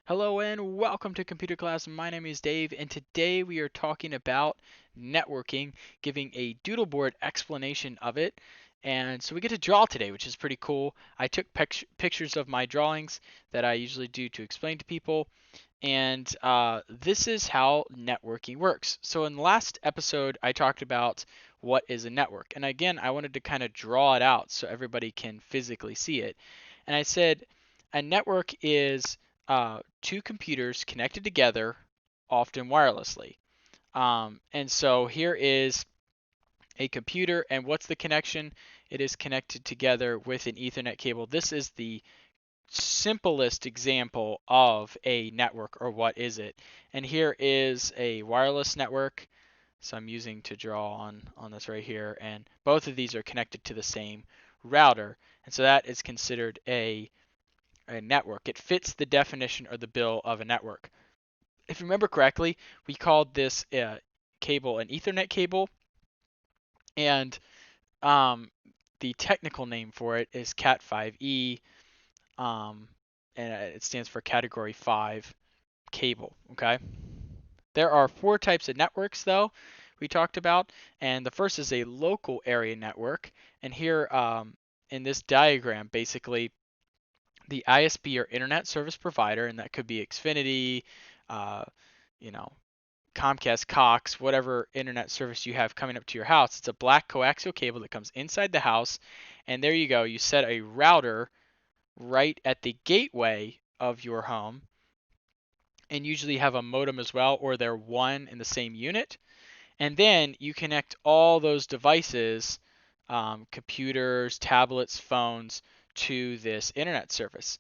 Hello and welcome to computer class. My name is Dave, and today we are talking about networking, giving a doodle board explanation of it. And so we get to draw today, which is pretty cool. I took pictures of my drawings that I usually do to explain to people, and this is how networking works. So in the last episode, I talked about what is a network, and again, I wanted to kind of draw it out so everybody can physically see it. And I said a network is two computers connected together, often wirelessly. And so here is a computer, and what's the connection? It is connected together with an Ethernet cable. This is the simplest example of a network, or what is it. And here is a wireless network. So I'm using to draw on this right here, and both of these are connected to the same router. And so that is considered a network. It fits the definition or the bill of a network. If you remember correctly, we called this cable an Ethernet cable, and um, the technical name for it is Cat5e, um, and it stands for Category 5 cable. Okay. There are four types of networks, though, we talked about, and the first is a local area network. And here in this diagram, basically, the ISP or internet service provider, and that could be Xfinity, uh, you know, Comcast, Cox, whatever internet service you have coming up to your house. It's a black coaxial cable that comes inside the house, and there you go. You set a router right at the gateway of your home, and usually have a modem as well, or they're one in the same unit. And then you connect all those devices, computers, tablets, phones, to this internet service.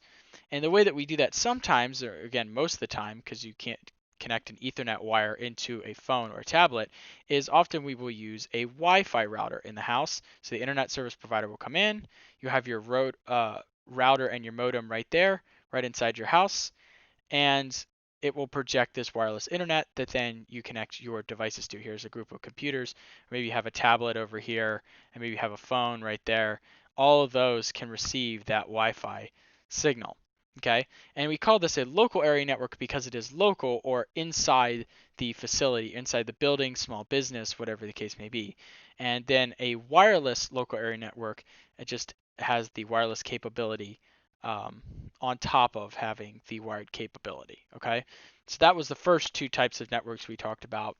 And the way that we do that sometimes, or again, most of the time, because you can't connect an Ethernet wire into a phone or a tablet, is often we will use a Wi-Fi router in the house. So the internet service provider will come in, you have your router and your modem right there, right inside your house, and it will project this wireless internet that then you connect your devices to. Here's a group of computers. Maybe you have a tablet over here, and maybe you have a phone right there. All of those can receive that Wi-Fi signal. Okay, and we call this a local area network because it is local, or inside the facility, inside the building, small business, whatever the case may be. And then a wireless local area network, it just has the wireless capability um, on top of having the wired capability. Okay, so that was the first two types of networks we talked about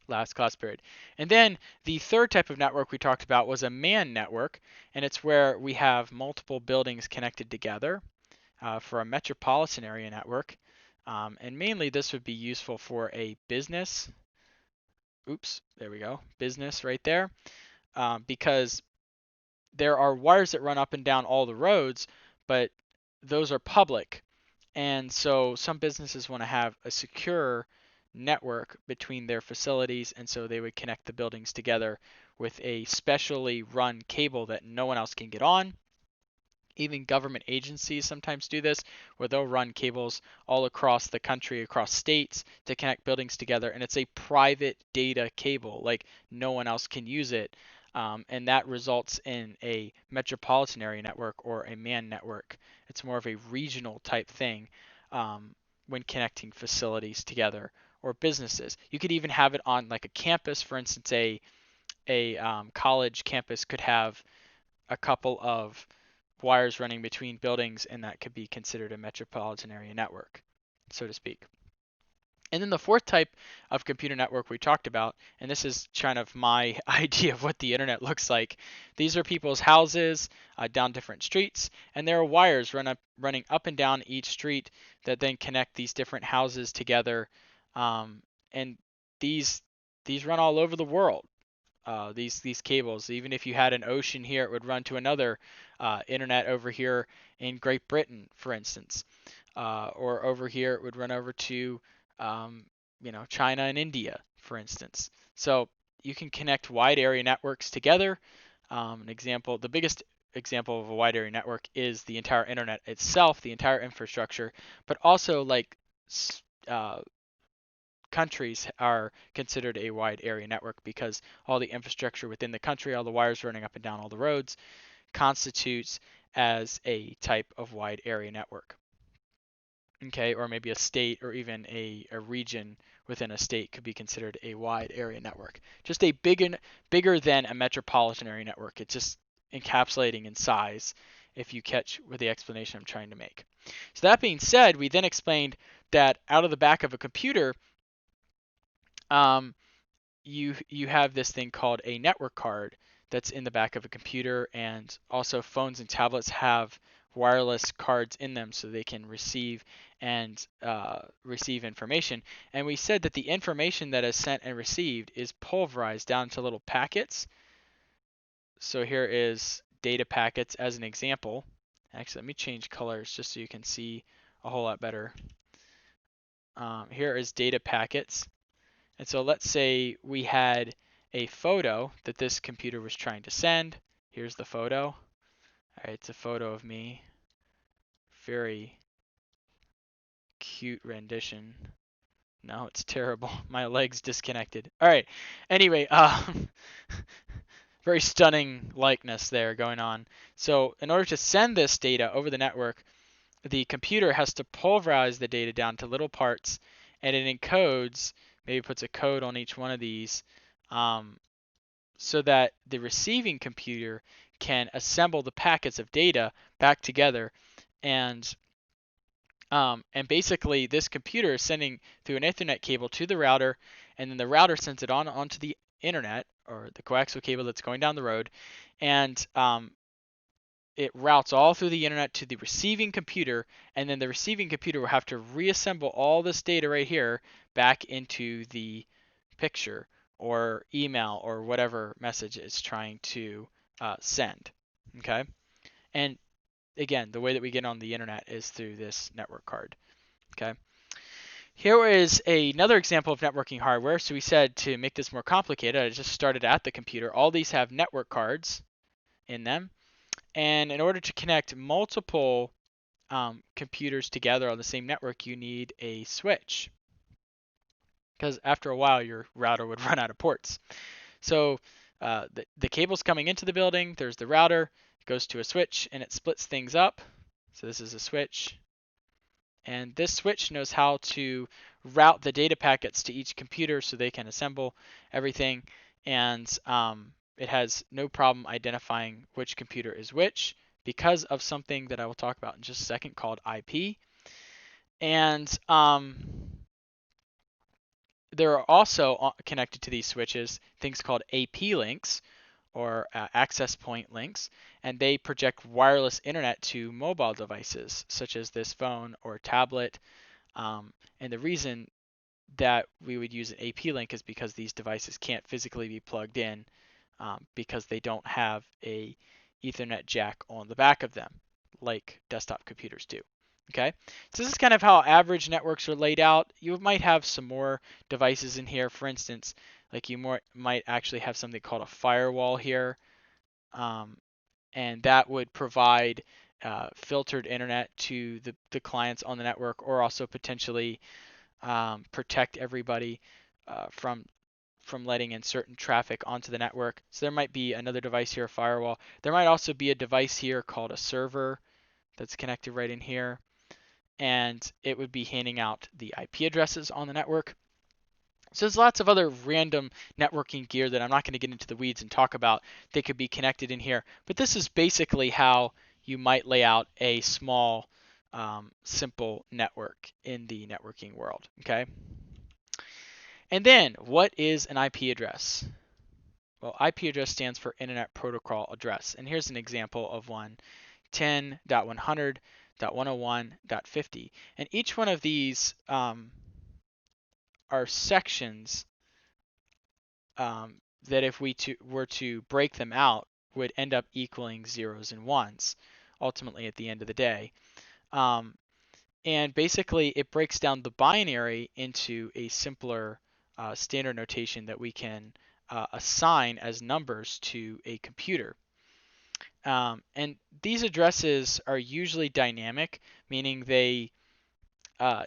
last class period. And then the third type of network we talked about was a MAN network, and it's where we have multiple buildings connected together for a metropolitan area network. And mainly this would be useful for a business. Oops, there we go, business right there, because there are wires that run up and down all the roads, but those are public. And so some businesses want to have a secure network between their facilities, and so they would connect the buildings together with a specially run cable that no one else can get on. Even government agencies sometimes do this, where they'll run cables all across the country, across states, to connect buildings together. And it's a private data cable, like no one else can use it. And that results in a metropolitan area network or a MAN network. It's more of a regional type thing when connecting facilities together or businesses. You could even have it on like a campus, for instance, a college campus could have a couple of wires running between buildings, and that could be considered a metropolitan area network, so to speak. And then the fourth type of computer network we talked about, and this is kind of my idea of what the internet looks like. These are people's houses down different streets, and there are wires running up and down each street that then connect these different houses together. And these these run all over the world. These cables. Even if you had an ocean here, it would run to another internet over here in Great Britain, for instance, or over here it would run over to um, China and India, for instance. So you can connect wide area networks together. An example, the biggest example of a wide area network is the entire internet itself, the entire infrastructure, but also like uh, countries are considered a wide area network because all the infrastructure within the country, all the wires running up and down all the roads, constitutes as a type of wide area network. Okay, or maybe a state or even a region within a state could be considered a wide area network. Just a bigger than a metropolitan area network. It's just encapsulating in size, if you catch with the explanation I'm trying to make. So that being said, we then explained that out of the back of a computer, um, you have this thing called a network card that's in the back of a computer, and also phones and tablets have wireless cards in them so they can receive and receive information. And we said that the information that is sent and received is pulverized down to little packets. So here is data packets as an example. Actually, let me change colors just so you can see a whole lot better. Here is data packets. And so let's say we had a photo that this computer was trying to send. Here's the photo. All right, it's a photo of me. Very cute rendition. No, it's terrible. My leg's disconnected. All right. Anyway, very stunning likeness there going on. So in order to send this data over the network, the computer has to pulverize the data down to little parts, and it encodes, maybe puts a code on each one of these, um, so that the receiving computer can assemble the packets of data back together, and and basically this computer is sending through an Ethernet cable to the router, and then the router sends it onto the internet or the coaxial cable that's going down the road, and it routes all through the internet to the receiving computer, and then the receiving computer will have to reassemble all this data right here back into the picture or email or whatever message it's trying to send. Okay, and again, the way that we get on the internet is through this network card. Okay, here is another example of networking hardware. So we said to make this more complicated, I just started at the computer. All these have network cards in them. And in order to connect multiple computers together on the same network, you need a switch. Because after a while, your router would run out of ports. So the cable's coming into the building, there's the router, it goes to a switch, and it splits things up. So this is a switch. And this switch knows how to route the data packets to each computer so they can assemble everything. And it has no problem identifying which computer is which because of something that I will talk about in just a second called IP. And there are also connected to these switches things called AP links or access point links, and they project wireless internet to mobile devices such as this phone or tablet. And the reason that we would use an AP link is because these devices can't physically be plugged in because they don't have a Ethernet jack on the back of them like desktop computers do. Okay, so this is kind of how average networks are laid out. You might have some more devices in here. For instance, like you might actually have something called a firewall here, um, and that would provide filtered internet to the clients on the network, or also potentially protect everybody from letting in certain traffic onto the network. So there might be another device here, a firewall. There might also be a device here called a server that's connected right in here, and it would be handing out the IP addresses on the network. So there's lots of other random networking gear that I'm not going to get into the weeds and talk about that could be connected in here. But this is basically how you might lay out a small, simple network in the networking world. Okay. And then, what is an IP address? Well, IP address stands for Internet Protocol Address. And here's an example of one, 10.100.101.50. And each one of these are sections that if we were to break them out would end up equaling zeros and ones ultimately at the end of the day. And basically it breaks down the binary into a simpler standard notation that we can assign as numbers to a computer. And these addresses are usually dynamic, meaning they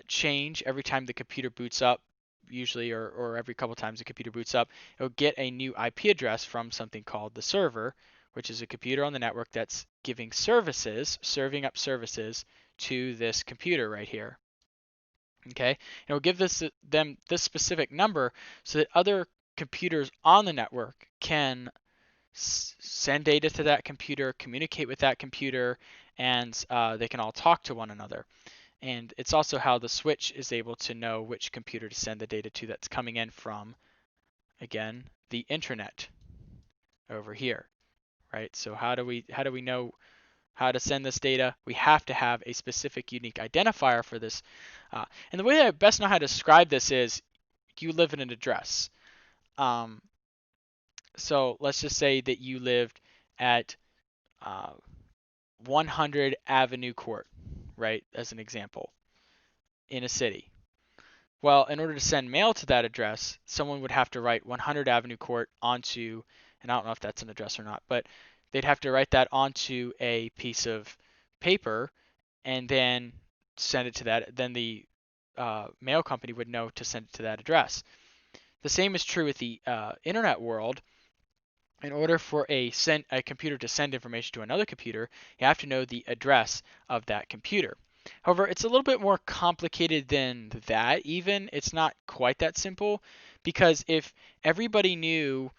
change every time the computer boots up, usually, or every couple times the computer boots up. It'll get a new IP address from something called the server, which is a computer on the network that's giving services, serving up services to this computer right here. Okay, and it will give them this specific number so that other computers on the network can send data to that computer, communicate with that computer, and they can all talk to one another. And it's also how the switch is able to know which computer to send the data to that's coming in from, again, the internet over here, right? So how do we know how to send this data? We have to have a specific unique identifier for this. And the way that I best know how to describe this is you live in an address. Um, so let's just say that you lived at uh, 100 Avenue Court, right, as an example, in a city. Well, in order to send mail to that address, someone would have to write 100 Avenue Court onto, and I don't know if that's an address or not, but they'd have to write that onto a piece of paper and then send it to that. Then the mail company would know to send it to that address. The same is true with the internet world. In order for a computer to send information to another computer, you have to know the address of that computer. However, it's a little bit more complicated than that even. It's not quite that simple because if everybody knew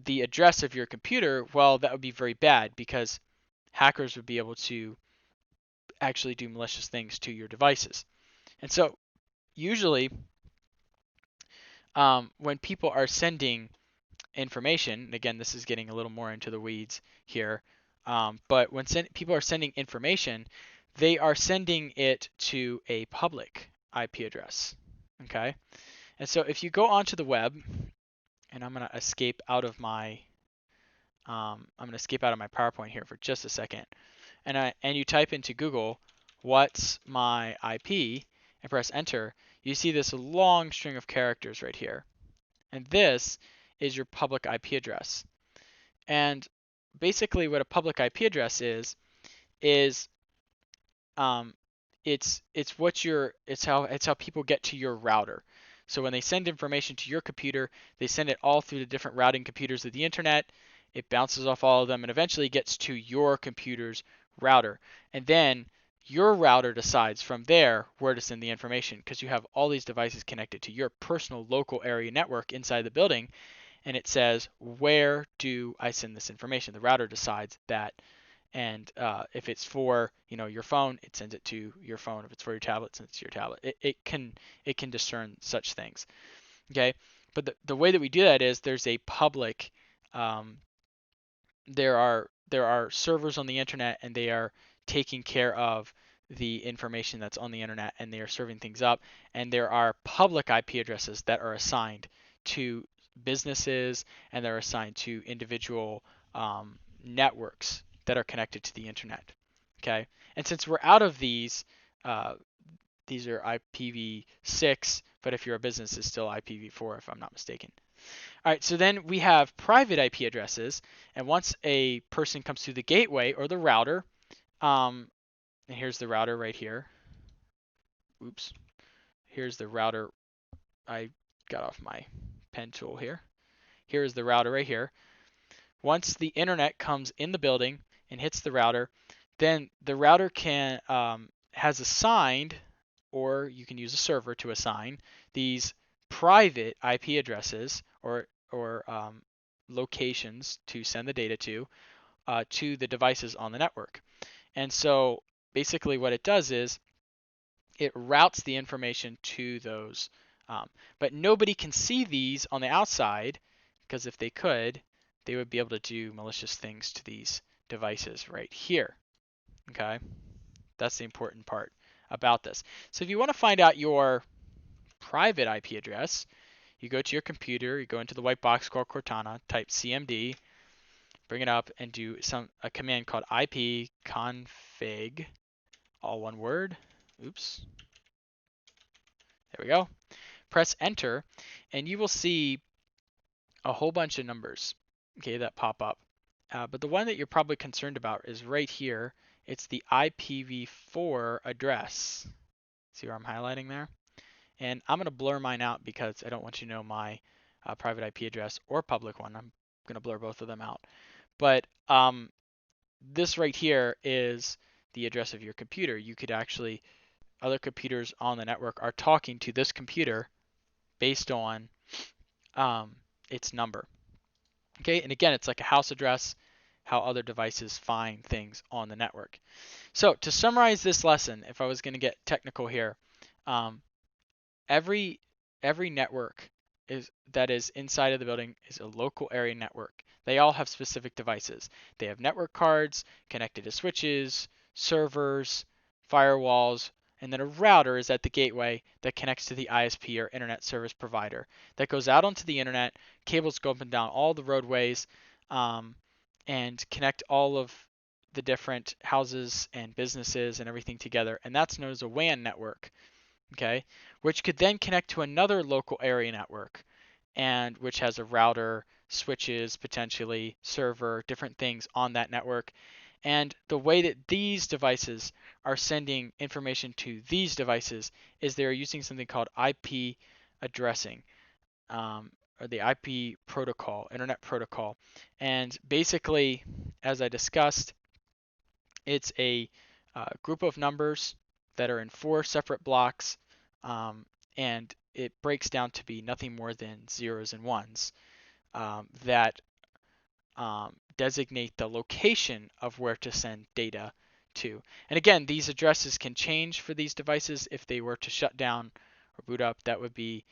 the address of your computer, well, that would be very bad because hackers would be able to actually do malicious things to your devices. And so usually when people are sending information, and again, this is getting a little more into the weeds here, but when people are sending information, they are sending it to a public IP address. Okay, and so if you go onto the web, and I'm going to escape out of my PowerPoint here for just a second, and you type into Google, "What's my IP?" and press enter, you see this long string of characters right here, and this is your public IP address. And basically what a public IP address is um, it's how people get to your router. So when they send information to your computer, they send it all through the different routing computers of the internet. It bounces off all of them and eventually gets to your computer's router. And then your router decides from there where to send the information because you have all these devices connected to your personal local area network inside the building, and it says, where do I send this information? The router decides that, and if it's for your phone, it sends it to your phone. If it's for your tablet, it sends it to your tablet. It can discern such things. Okay, but the way that we do that is there's a public. Um, there are servers on the internet, and they are taking care of the information that's on the internet, and they are serving things up. And there are public IP addresses that are assigned to businesses, and they're assigned to individual networks that are connected to the internet. Okay, and since we're out of uh, these are IPv6, but if you're a business, it's still IPv4 if I'm not mistaken. All right, so then we have private IP addresses, and once a person comes through the gateway or the router, and here's the router right here. Oops, here's the router. I got off my pen tool here. Here is the router right here. Once the internet comes in the building and hits the router, then the router has assigned, or you can use a server to assign these private IP addresses or locations to send the data to the devices on the network. And so basically what it does is it routes the information to those. But nobody can see these on the outside because if they could, they would be able to do malicious things to these devices right here. Okay, that's the important part about this. So if you want to find out your private IP address, you go to your computer, you go into the white box called Cortana, type CMD, bring it up, and do a command called ipconfig, all one word. Oops. There we go. Press enter, and you will see a whole bunch of numbers, okay, that pop up. But the one that you're probably concerned about is right here. It's the IPv4 address. See where I'm highlighting there? And I'm going to blur mine out because I don't want you to know my private IP address or public one. I'm going to blur both of them out. But this right here is the address of your computer. You could actually other computers on the network are talking to this computer based on its number. Okay, and again, it's like a house address, how other devices find things on the network. So to summarize this lesson, if I was going to get technical here, um, every network that is inside of the building is a local area network. They all have specific devices. They have network cards connected to switches, servers, firewalls, and then a router is at the gateway that connects to the ISP or internet service provider. That goes out onto the internet. Cables go up and down all the roadways um, and connect all of the different houses and businesses and everything together. And that's known as a WAN network. Okay, which could then connect to another local area network, and which has a router, switches, potentially server, different things on that network. And the way that these devices are sending information to these devices is they're using something called IP addressing, or the IP protocol, Internet Protocol. And basically, as I discussed, it's a group of numbers that are in 4 separate blocks, and it breaks down to be nothing more than zeros and ones that designate the location of where to send data to. And again, these addresses can change for these devices. If they were to shut down or boot up, that would be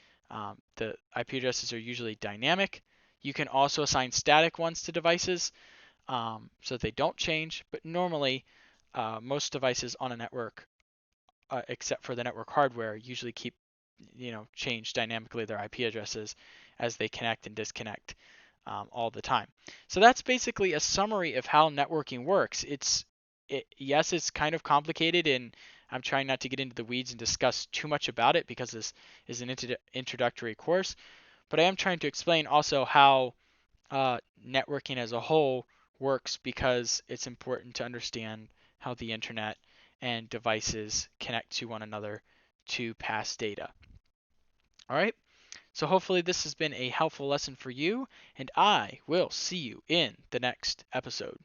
the IP addresses are usually dynamic. You can also assign static ones to devices so that they don't change. But normally, most devices on a network, except for the network hardware, usually keep change dynamically their IP addresses as they connect and disconnect all the time. So that's basically a summary of how networking works. Yes, it's kind of complicated, and I'm trying not to get into the weeds and discuss too much about it because this is an introductory course. But I am trying to explain also how networking as a whole works because it's important to understand how the internet and devices connect to one another to pass data. All right, so hopefully this has been a helpful lesson for you, and I will see you in the next episode.